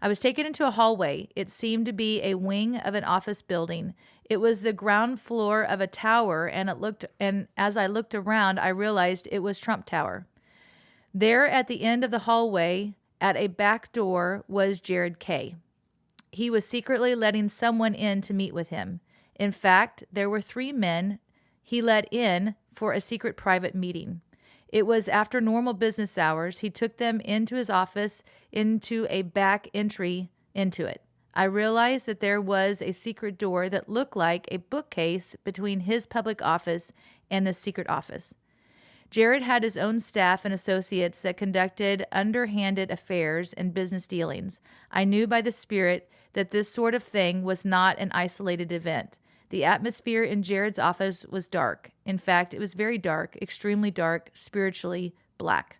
I was taken into a hallway. It seemed to be a wing of an office building. It was the ground floor of a tower, and as I looked around, I realized it was Trump Tower. There at the end of the hallway, at a back door, was Jared Kay. He was secretly letting someone in to meet with him. In fact, there were 3 men he let in for a secret private meeting. It was after normal business hours. He took them into his office, into a back entry into it. I realized that there was a secret door that looked like a bookcase between his public office and the secret office. Jared had his own staff and associates that conducted underhanded affairs and business dealings. I knew by the Spirit that this sort of thing was not an isolated event. The atmosphere in Jared's office was dark. In fact, it was very dark, extremely dark, spiritually black.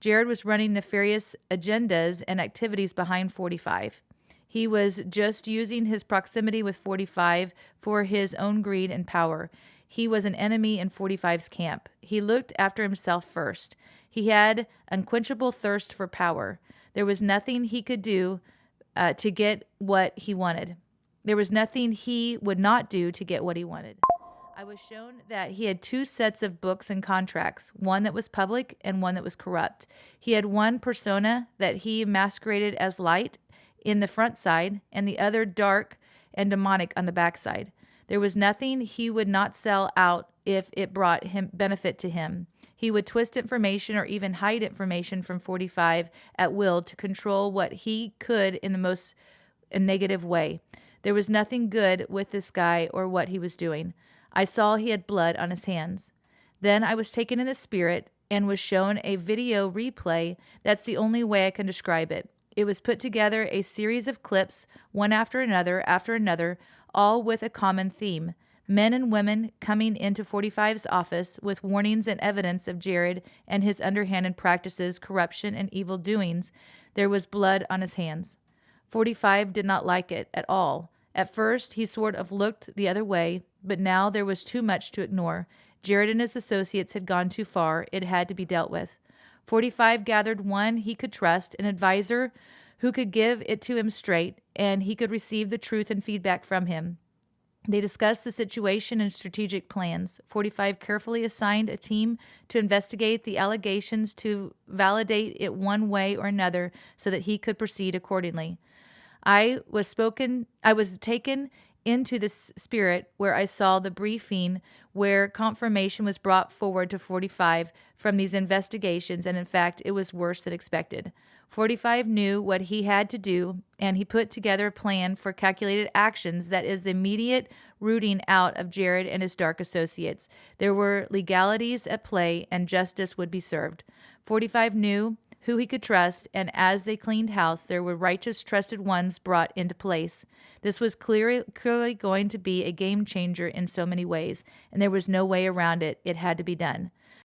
Jared was running nefarious agendas and activities behind 45. He was just using his proximity with 45 for his own greed and power. He was an enemy in 45's camp. He looked after himself first. He had unquenchable thirst for power. There was nothing he could do to get what he wanted. There was nothing he would not do to get what he wanted. I was shown that he had 2 sets of books and contracts, one that was public and one that was corrupt. He had one persona that he masqueraded as light in the front side and the other dark and demonic on the back side. There was nothing he would not sell out if it brought him benefit to him. He would twist information or even hide information from 45 at will to control what he could in the most negative way. There was nothing good with this guy or what he was doing. I saw he had blood on his hands. Then I was taken in the Spirit and was shown a video replay. That's the only way I can describe it. It was put together a series of clips, one after another, all with a common theme. Men and women coming into 45's office with warnings and evidence of Jared and his underhanded practices, corruption, and evil doings. There was blood on his hands. 45 did not like it at all. At first, he sort of looked the other way, but now there was too much to ignore. Jared and his associates had gone too far. It had to be dealt with. 45 gathered one he could trust, an advisor who could give it to him straight, and he could receive the truth and feedback from him. They discussed the situation and strategic plans. 45 carefully assigned a team to investigate the allegations to validate it one way or another so that he could proceed accordingly. I was taken into the Spirit where I saw the briefing where confirmation was brought forward to 45 from these investigations, and in fact, it was worse than expected. 45 knew what he had to do, and he put together a plan for calculated actions that is the immediate rooting out of Jared and his dark associates. There were legalities at play, and justice would be served. 45 knew who he could trust, and as they cleaned house, there were righteous, trusted ones brought into place. This was clearly going to be a game changer in so many ways, and there was no way around it. It had to be done.